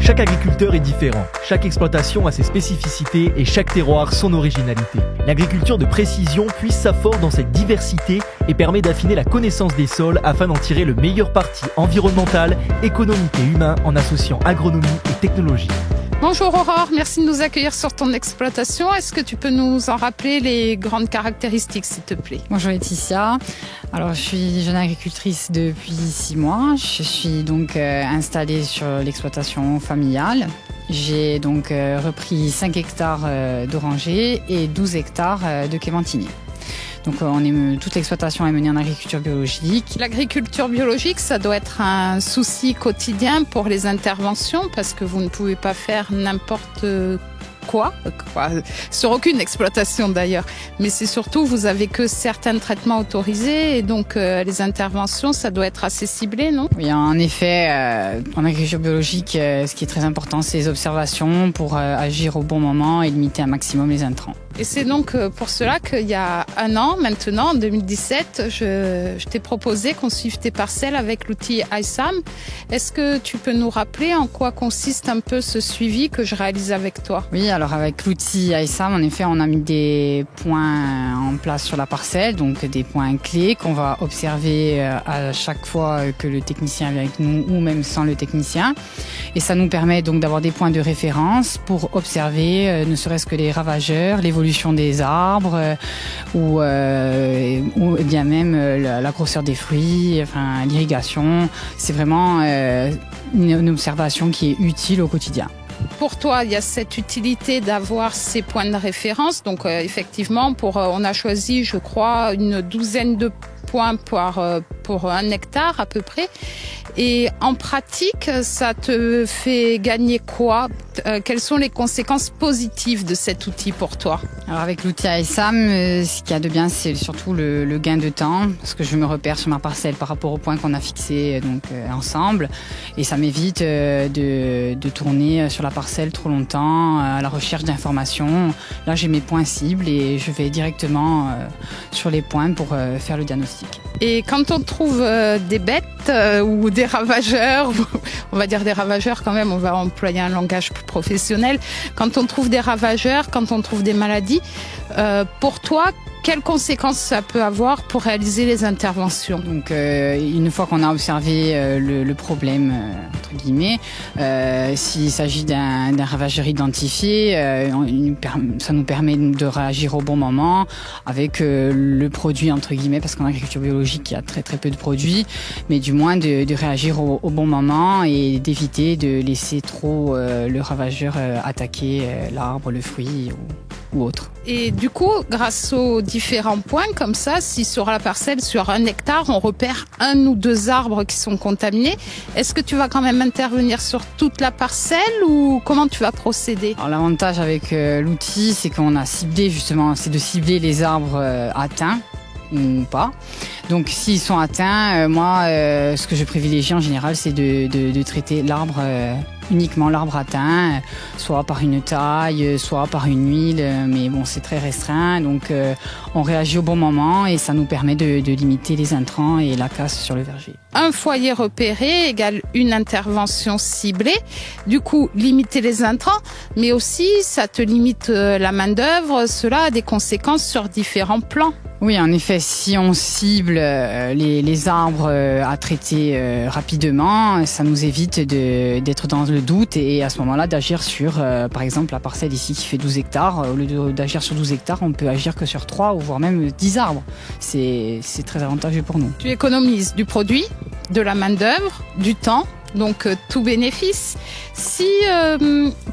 Chaque agriculteur est différent, chaque exploitation a ses spécificités et chaque terroir son originalité. L'agriculture de précision puise sa force dans cette diversité et permet d'affiner la connaissance des sols afin d'en tirer le meilleur parti environnemental, économique et humain en associant agronomie et technologie. Bonjour Aurore, merci de nous accueillir sur ton exploitation. Est-ce que tu peux nous en rappeler les grandes caractéristiques, s'il te plaît? Bonjour Laetitia. Alors, je suis jeune agricultrice depuis 6 mois. Je suis donc installée sur l'exploitation familiale. J'ai donc repris 5 hectares d'orangers et 12 hectares de clémentiniers. Donc toute l'exploitation est menée en agriculture biologique. L'agriculture biologique, ça doit être un souci quotidien pour les interventions parce que vous ne pouvez pas faire n'importe quoi, sur aucune exploitation d'ailleurs. Mais c'est surtout, vous avez que certains traitements autorisés et donc les interventions, ça doit être assez ciblé, non? Oui, en effet, en agriculture biologique, ce qui est très important, c'est les observations pour agir au bon moment et limiter un maximum les intrants. Et c'est donc pour cela qu'il y a un an, maintenant, en 2017, je t'ai proposé qu'on suive tes parcelles avec l'outil iSAM. Est-ce que tu peux nous rappeler en quoi consiste un peu ce suivi que je réalise avec toi? Oui, alors avec l'outil iSAM, en effet, on a mis des points en place sur la parcelle, donc des points clés qu'on va observer à chaque fois que le technicien vient avec nous ou même sans le technicien. Et ça nous permet donc d'avoir des points de référence pour observer ne serait-ce que les ravageurs, l'évolution des arbres ou bien même la grosseur des fruits, enfin l'irrigation. C'est vraiment une observation qui est utile au quotidien. Pour toi, il y a cette utilité d'avoir ces points de référence. Donc effectivement, on a choisi, je crois, une douzaine de points pour 1 hectare à peu près. Et en pratique, ça te fait gagner quoi? Quelles sont les conséquences positives de cet outil pour toi? Alors avec l'outil iSAM, ce qu'il y a de bien, c'est surtout le gain de temps, parce que je me repère sur ma parcelle par rapport au point qu'on a fixé ensemble, et ça m'évite de tourner sur la parcelle trop longtemps à la recherche d'informations. Là, j'ai mes points cibles et je vais directement sur les points pour faire le diagnostic. Et quand on trouve des bêtes ou des ravageurs, on va dire des ravageurs quand même, on va employer un langage plus professionnel. Quand on trouve des ravageurs, quand on trouve des maladies, pour toi, quelles conséquences ça peut avoir pour réaliser les interventions? Donc, une fois qu'on a observé le problème, entre guillemets, s'il s'agit d'un ravageur identifié, ça nous permet de réagir au bon moment avec le produit, entre guillemets, parce qu'en agriculture biologique, il y a très très peu de produits, mais du moins de réagir au bon moment et d'éviter de laisser trop le ravageur attaquer l'arbre, le fruit ou autre. Et du coup, grâce aux différents points comme ça, si sur la parcelle, sur 1 hectare, on repère 1 ou 2 arbres qui sont contaminés, est-ce que tu vas quand même intervenir sur toute la parcelle ou comment tu vas procéder? Alors l'avantage avec l'outil, c'est qu'on a ciblé justement, c'est de cibler les arbres atteints ou pas. Donc s'ils sont atteints, moi, ce que je privilégie en général, c'est de traiter l'arbre uniquement l'arbre atteint, soit par une taille, soit par une huile, mais bon, c'est très restreint, donc on réagit au bon moment et ça nous permet de limiter les intrants et la casse sur le verger. Un foyer repéré égale une intervention ciblée, du coup limiter les intrants, mais aussi ça te limite la main-d'œuvre, cela a des conséquences sur différents plans. Oui, en effet, si on cible les arbres à traiter rapidement, ça nous évite d'être dans le doute et à ce moment-là d'agir sur, par exemple, la parcelle ici qui fait 12 hectares. Au lieu d'agir sur 12 hectares, on peut agir que sur 3 ou voire même 10 arbres. C'est très avantageux pour nous. Tu économises du produit, de la main-d'œuvre, du temps, donc tout bénéfice. Si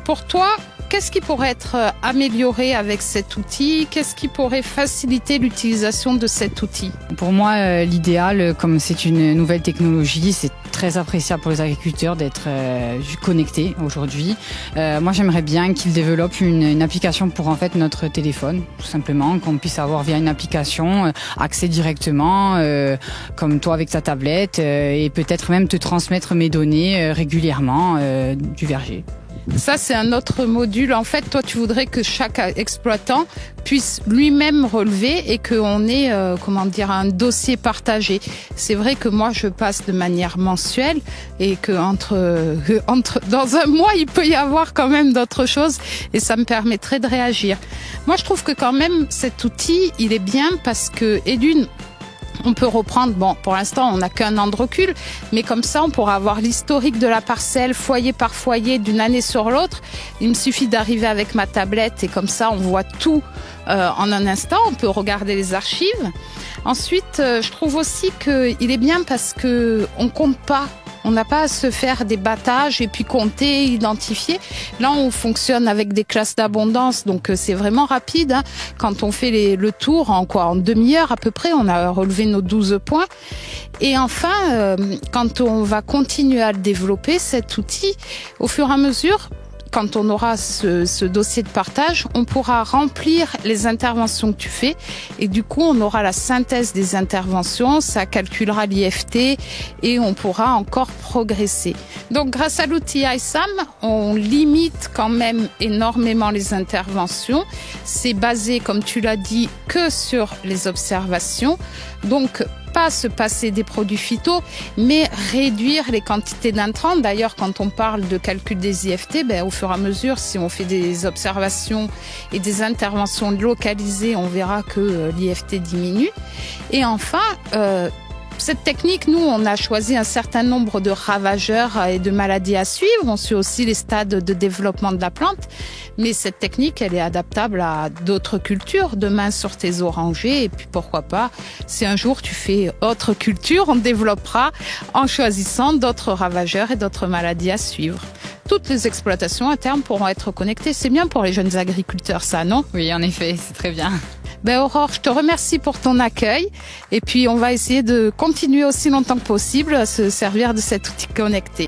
pour toi, qu'est-ce qui pourrait être amélioré avec cet outil? Qu'est-ce qui pourrait faciliter l'utilisation de cet outil? Pour moi, l'idéal, comme c'est une nouvelle technologie, c'est très appréciable pour les agriculteurs d'être connectés aujourd'hui. Moi, j'aimerais bien qu'ils développent une application pour en fait notre téléphone, tout simplement, qu'on puisse avoir via une application accès directement, comme toi avec ta tablette, et peut-être même te transmettre mes données régulièrement du verger. Ça, c'est un autre module. En fait, toi, tu voudrais que chaque exploitant puisse lui-même relever et qu'on ait, un dossier partagé. C'est vrai que moi, je passe de manière mensuelle et que dans un mois, il peut y avoir quand même d'autres choses et ça me permettrait de réagir. Moi, je trouve que quand même, cet outil, il est bien parce que, on peut reprendre, pour l'instant, on n'a qu'un an de recul, mais comme ça, on pourra avoir l'historique de la parcelle, foyer par foyer, d'une année sur l'autre. Il me suffit d'arriver avec ma tablette et comme ça, on voit tout en un instant. On peut regarder les archives. Ensuite, je trouve aussi qu'il est bien parce que on compte pas. On n'a pas à se faire des battages et puis compter, identifier. Là, on fonctionne avec des classes d'abondance, donc c'est vraiment rapide. Quand on fait le tour, en demi-heure à peu près, on a relevé nos 12 points. Et enfin, quand on va continuer à le développer, cet outil, au fur et à mesure, quand on aura ce dossier de partage, on pourra remplir les interventions que tu fais et du coup, on aura la synthèse des interventions, ça calculera l'IFT et on pourra encore progresser. Donc, grâce à l'outil ISAM, on limite quand même énormément les interventions. C'est basé, comme tu l'as dit, que sur les observations. Donc, pas se passer des produits phyto, mais réduire les quantités d'intrants. D'ailleurs, quand on parle de calcul des IFT, au fur et à mesure, si on fait des observations et des interventions localisées, on verra que l'IFT diminue. Et enfin, cette technique, nous, on a choisi un certain nombre de ravageurs et de maladies à suivre. On suit aussi les stades de développement de la plante. Mais cette technique, elle est adaptable à d'autres cultures. Demain, sur tes orangers, et puis pourquoi pas, si un jour tu fais autre culture, on développera en choisissant d'autres ravageurs et d'autres maladies à suivre. Toutes les exploitations à terme pourront être connectées. C'est bien pour les jeunes agriculteurs, ça, non? Oui, en effet, c'est très bien. Aurore, je te remercie pour ton accueil. Et puis, on va essayer de continuer aussi longtemps que possible à se servir de cet outil connecté.